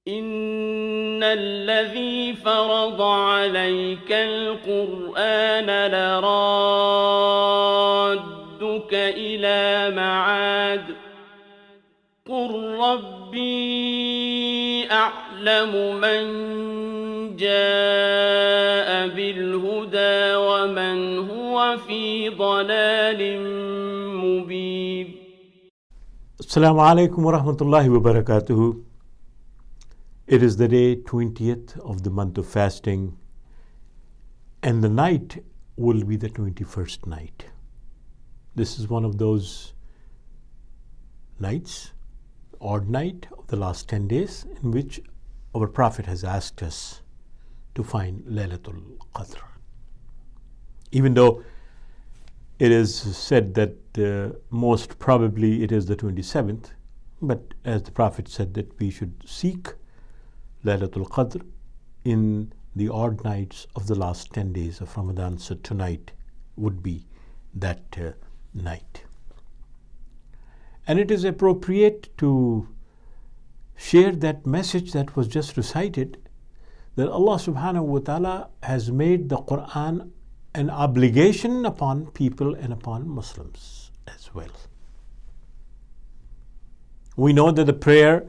إن الذي فرض عليك القرآن لرادك إلى معاد قل ربي أعلم من جاء بالهدى ومن هو في ضلال مبين. Assalamu alaikum wa rahmatullahi wa barakatuhu. It is the day 20th of the month of fasting, and the night will be the 21st night. This is one of those nights, odd night of the last 10 days, in which our Prophet has asked us to find Laylatul Qadr. Even though it is said that most probably it is the 27th, but as the Prophet said that we should seek Laylatul Qadr in the odd nights of the last 10 days of Ramadan. So tonight would be that night. And it is appropriate to share that message that was just recited, that Allah subhanahu wa ta'ala has made the Quran an obligation upon people and upon Muslims as well. We know that the prayer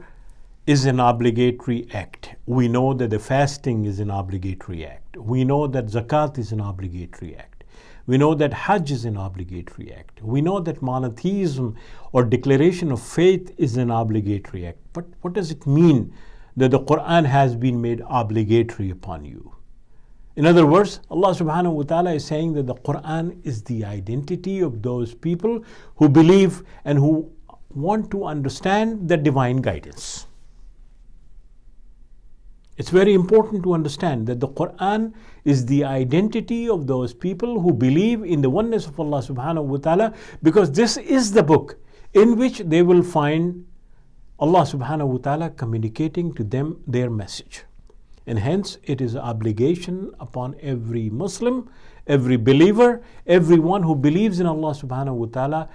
is an obligatory act. We know that the fasting is an obligatory act. We know that zakat is an obligatory act. We know that Hajj is an obligatory act. We know that monotheism or declaration of faith is an obligatory act. But what does it mean that the Quran has been made obligatory upon you? In other words, Allah subhanahu wa ta'ala is saying that the Quran is the identity of those people who believe and who want to understand the divine guidance. It's very important to understand that the Quran is the identity of those people who believe in the oneness of Allah subhanahu wa ta'ala, because this is the book in which they will find Allah subhanahu wa ta'ala communicating to them their message. And hence it is an obligation upon every Muslim, every believer, everyone who believes in Allah subhanahu wa ta'ala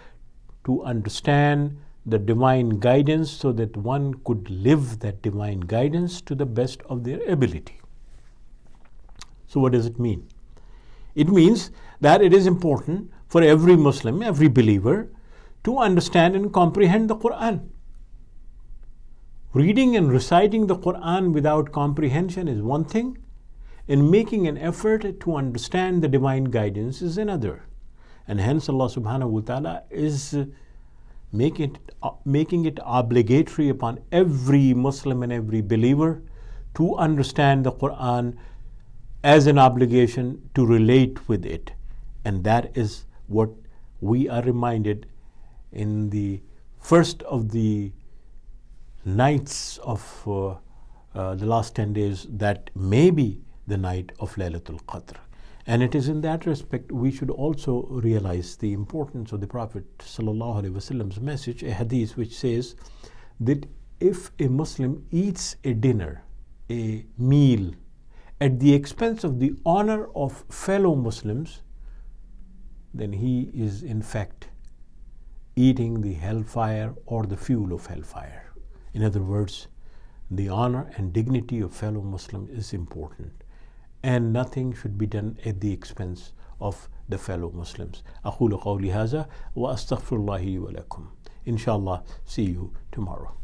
to understand the divine guidance so that one could live that divine guidance to the best of their ability. So what does it mean? It means that it is important for every Muslim, every believer, to understand and comprehend the Quran. Reading and reciting the Quran without comprehension is one thing, and making an effort to understand the divine guidance is another. And hence Allah subhanahu wa ta'ala is making it obligatory upon every Muslim and every believer to understand the Quran as an obligation to relate with it. And that is what we are reminded in the first of the nights of the last 10 days, that may be the night of Laylatul Qadr. And it is in that respect we should also realize the importance of the Prophet ﷺ's message, a hadith which says that if a Muslim eats a dinner, a meal, at the expense of the honor of fellow Muslims, then he is in fact eating the hellfire or the fuel of hellfire. In other words, the honor and dignity of fellow Muslim is important, and nothing should be done at the expense of the fellow Muslims. أقول قولي هذا وأستغفر الله لي ولكم. Inshallah, see you tomorrow.